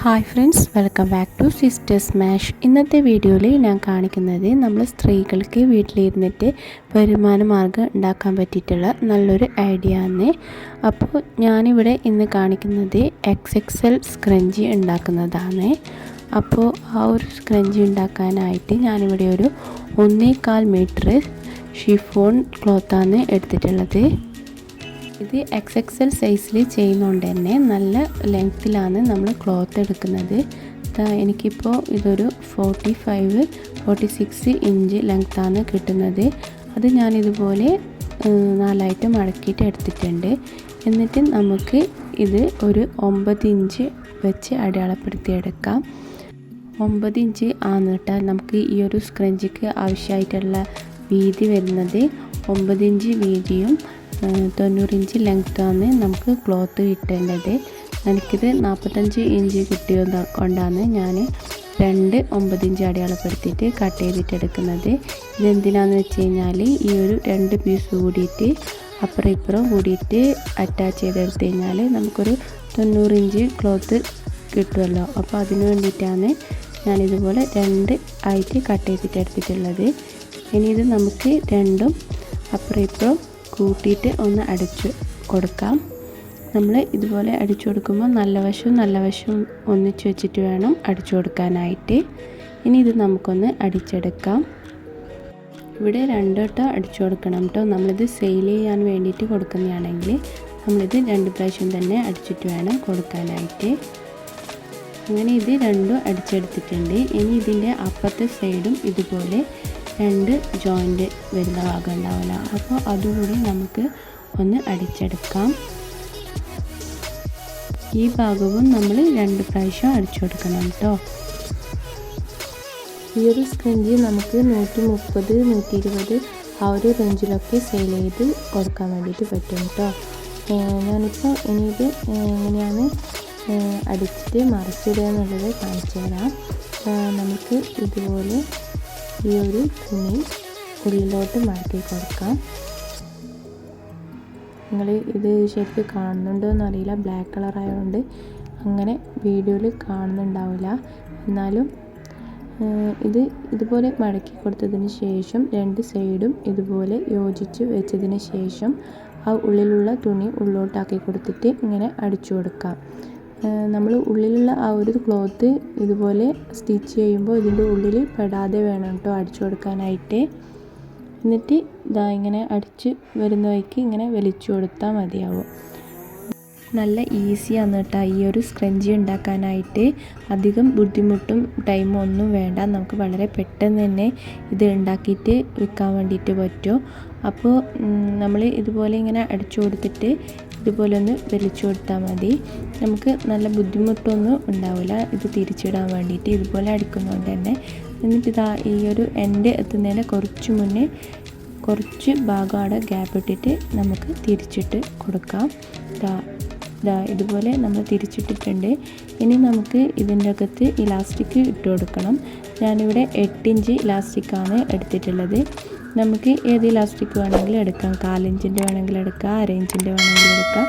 Hi friends, welcome back to sister smash. ഇന്നത്തെ വീഡിയോയിൽ ഞാൻ കാണിക്കുന്നത് നമ്മൾ സ്ത്രീകൾക്ക് വീട്ടിലിരുന്നിട്ട് വരുമാന മാർഗ്ഗം ഉണ്ടാക്കാൻ പറ്റിയിട്ടുള്ള നല്ലൊരു ഐഡിയ ആണ്. അപ്പോൾ ഞാനിവിടെ ഇന്ന് കാണിക്കുന്നത് XXL സ്ക്രഞ്ചി ഉണ്ടാക്കുന്നതാണ്. അപ്പോൾ ആ ഒരു സ്ക്രഞ്ചി ഉണ്ടാക്കാനായിട്ട് ഞാനിവിടെ ഒരു 1.25 മീറ്റർ ഷിഫോൺ ക്ലോത്താണ് എടുത്തിട്ടുള്ളത്. ഇത് XXL സൈസിൽ ചെയ്യുന്നതുകൊണ്ട് തന്നെ നല്ല ലെങ്ത്തിലാണ് നമ്മൾ ക്ലോത്ത് എടുക്കുന്നത്. എനിക്കിപ്പോൾ ഇതൊരു 45-46 ഇഞ്ച് ലെങ്ത്താണ് കിട്ടുന്നത്. അത് ഞാനിതുപോലെ 4ആയിട്ട് മടക്കിയിട്ട് എടുത്തിട്ടുണ്ട്. എന്നിട്ട് നമുക്ക് ഇത് ഒരു 9 ഇഞ്ച് വെച്ച് അടയാളപ്പെടുത്തിയെടുക്കാം. 9 ഇഞ്ച് ആണ് കേട്ടോ നമുക്ക് ഈ ഒരു സ്ക്രഞ്ചിക്ക് ആവശ്യമായിട്ടുള്ള വീതി വരുന്നത്. 9 ഇഞ്ച് വീതിയും 90 ഇഞ്ച് ലെങ്ത്താണ് നമുക്ക് ക്ലോത്ത് കിട്ടേണ്ടത്. എനിക്കിത് 45 ഇഞ്ച് കിട്ടിയത് കൊണ്ടാണ് ഞാൻ 9 ഇഞ്ച് അടയാളപ്പെടുത്തിയിട്ട് കട്ട് ചെയ്തിട്ട് എടുക്കുന്നത്. ഇതെന്തിനാന്ന് വെച്ച് കഴിഞ്ഞാൽ ഈ ഒരു 2 പീസ് കൂടിയിട്ട് അപ്പുറം ഇപ്പുറം കൂടിയിട്ട് അറ്റാച്ച് ചെയ്തെടുത്ത് കഴിഞ്ഞാൽ നമുക്കൊരു 90 ഇഞ്ച് ക്ലോത്ത് കിട്ടുമല്ലോ. അപ്പോൾ അതിന് വേണ്ടിയിട്ടാണ് ഞാനിതുപോലെ 2 ആയിട്ട് കട്ട് ചെയ്തിട്ട് എടുത്തിട്ടുള്ളത്. ഇനി ഇത് നമുക്ക് രണ്ടും അപ്പുറം ഇപ്പുറം കൂട്ടിയിട്ട് ഒന്ന് അടിച്ചു കൊടുക്കാം. നമ്മൾ ഇതുപോലെ അടിച്ചു കൊടുക്കുമ്പോൾ നല്ല വശവും ഒന്നിച്ച് വെച്ചിട്ട് വേണം അടിച്ചു കൊടുക്കാനായിട്ട്. ഇനി ഇത് നമുക്കൊന്ന് അടിച്ചെടുക്കാം. ഇവിടെ 2 വട്ടം അടിച്ചു കൊടുക്കണം കേട്ടോ. നമ്മളിത് സെയിൽ ചെയ്യാൻ വേണ്ടിയിട്ട് കൊടുക്കുന്നതാണെങ്കിൽ നമ്മളിത് 2 പ്രാവശ്യം തന്നെ അടിച്ചിട്ട് വേണം കൊടുക്കാനായിട്ട്. അങ്ങനെ ഇത് രണ്ടും അടിച്ചെടുത്തിട്ടുണ്ട്. ഇനി ഇതിൻ്റെ അപ്പുറത്തെ സൈഡും ഇതുപോലെ 2 ജോയിൻ്റ് വരുന്ന ഭാഗം ഉണ്ടാവില്ല, അപ്പോൾ അതുകൂടി നമുക്ക് ഒന്ന് അടിച്ചെടുക്കാം. ഈ ഭാഗവും നമ്മൾ 2 പ്രാവശ്യം അടിച്ചു കൊടുക്കണം കേട്ടോ. ഈ ഒരു സ്ക്രഞ്ചി നമുക്ക് 130-120 ആ ഒരു റേഞ്ചിലൊക്കെ സെയിൽ ചെയ്ത് കൊടുക്കാൻ വേണ്ടിയിട്ട് പറ്റും കേട്ടോ. ഞാനിപ്പോൾ ഇനിയിത് എങ്ങനെയാണ് അടിച്ചിട്ട് മറിച്ചിടുക എന്നുള്ളത് കാണിച്ചു തരാം. നമുക്ക് ഇതുപോലെ ഈ ഒരു തുണി ഉള്ളിലോട്ട് മടക്കി കൊടുക്കാം. നിങ്ങൾ ഇത് ശരിക്കും കാണുന്നുണ്ടോ എന്നറിയില്ല, ബ്ലാക്ക് കളർ ആയതുകൊണ്ട് അങ്ങനെ വീഡിയോയിൽ കാണുന്നുണ്ടാവില്ല. എന്നാലും ഇതുപോലെ മടക്കി കൊടുത്തതിന് ശേഷം 2 സൈഡും ഇതുപോലെ യോജിച്ച് വെച്ചതിന് ശേഷം ആ ഉള്ളിലുള്ള തുണി ഉള്ളിലോട്ടാക്കി കൊടുത്തിട്ട് ഇങ്ങനെ അടിച്ചു കൊടുക്കാം. നമ്മൾ ഉള്ളിലുള്ള ആ ഒരു ക്ലോത്ത് ഇതുപോലെ സ്റ്റിച്ച് ചെയ്യുമ്പോൾ ഇതിൻ്റെ ഉള്ളിൽ പെടാതെ വേണം കേട്ടോ അടിച്ചു കൊടുക്കാനായിട്ട്. എന്നിട്ട് ഇങ്ങനെ അടിച്ച് വരുന്ന വഴിക്ക് ഇങ്ങനെ വലിച്ചു കൊടുത്താൽ മതിയാവും. നല്ല ഈസിയാണ് കേട്ടോ ഈ ഒരു സ്ക്രഞ്ചി ഉണ്ടാക്കാനായിട്ട്. അധികം ബുദ്ധിമുട്ടും ടൈമും ഒന്നും വേണ്ട. നമുക്ക് വളരെ പെട്ടെന്ന് തന്നെ ഇത് ഉണ്ടാക്കിയിട്ട് വിൽക്കാൻ വേണ്ടിയിട്ട് പറ്റും. അപ്പോൾ നമ്മൾ ഇതുപോലെ ഇങ്ങനെ അടിച്ചു കൊടുത്തിട്ട് ഇതുപോലെ ഒന്ന് വലിച്ചു കൊടുത്താൽ മതി. നമുക്ക് നല്ല ബുദ്ധിമുട്ടൊന്നും ഉണ്ടാവില്ല ഇത് തിരിച്ചിടാൻ വേണ്ടിയിട്ട് ഇതുപോലെ അടിക്കുന്നതുകൊണ്ട് തന്നെ. എന്നിട്ട് ഈ ഒരു എൻഡ് എത്തുന്നതിന് കുറച്ച് മുന്നേ കുറച്ച് ഭാഗം അവിടെ ഗ്യാപ്പ് ഇട്ടിട്ട് നമുക്ക് തിരിച്ചിട്ട് കൊടുക്കാം. ഇതുപോലെ നമ്മൾ തിരിച്ചിട്ടിട്ടുണ്ട്. ഇനി നമുക്ക് ഇതിൻ്റെ അകത്ത് ഇലാസ്റ്റിക് ഇട്ട് കൊടുക്കണം. ഞാനിവിടെ 8 ഇഞ്ച് ഇലാസ്റ്റിക്കാണ് എടുത്തിട്ടുള്ളത്. നമുക്ക് ഏത് ഇലാസ്റ്റിക് വേണമെങ്കിലും എടുക്കാം. 1/4 ഇഞ്ചിൻ്റെ വേണമെങ്കിൽ എടുക്കാം, 1/2 ഇഞ്ചിൻ്റെ വേണമെങ്കിൽ എടുക്കാം.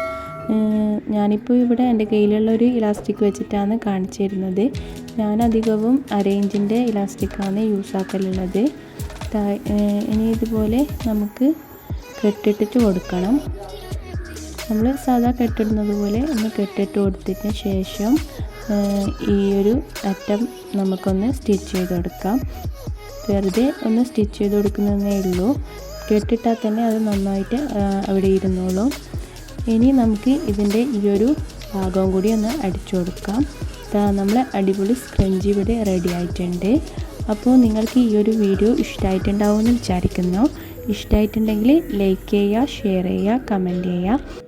ഞാനിപ്പോൾ ഇവിടെ എൻ്റെ കയ്യിലുള്ള ഒരു ഇലാസ്റ്റിക് വെച്ചിട്ടാണ് കാണിച്ചു തരുന്നത്. ഞാൻ അധികവും 1/2 ഇഞ്ചിൻ്റെ ഇലാസ്റ്റിക്കാണ് യൂസ് ആക്കലുള്ളത്. ഇനി ഇതുപോലെ നമുക്ക് കെട്ടിട്ടിട്ട് കൊടുക്കണം. നമ്മൾ സാധാ കെട്ടിടുന്നത് പോലെ ഒന്ന് കെട്ടിട്ട് കൊടുത്തതിന് ശേഷം ഈ ഒരു അറ്റം നമുക്കൊന്ന് സ്റ്റിച്ച് ചെയ്ത് കൊടുക്കാം. വെറുതെ ഒന്ന് സ്റ്റിച്ച് ചെയ്ത് കൊടുക്കുന്നതേ ഉള്ളൂ. കെട്ടിട്ടാൽ തന്നെ അത് നന്നായിട്ട് അവിടെ ഇരുന്നോളും. ഇനി നമുക്ക് ഇതിൻ്റെ ഈ ഒരു ഭാഗം കൂടി ഒന്ന് അടിച്ചു കൊടുക്കാം. നമ്മൾ അടിപൊളി സ്ക്രഞ്ചി ഇവിടെ റെഡി ആയിട്ടുണ്ട്. അപ്പോൾ നിങ്ങൾക്ക് ഈ ഒരു വീഡിയോ ഇഷ്ടമായിട്ടുണ്ടാവുമെന്ന് വിചാരിക്കുന്നു. ഇഷ്ടമായിട്ടുണ്ടെങ്കിൽ ലൈക്ക് ചെയ്യുക, ഷെയർ ചെയ്യുക, കമൻറ്റ് ചെയ്യുക.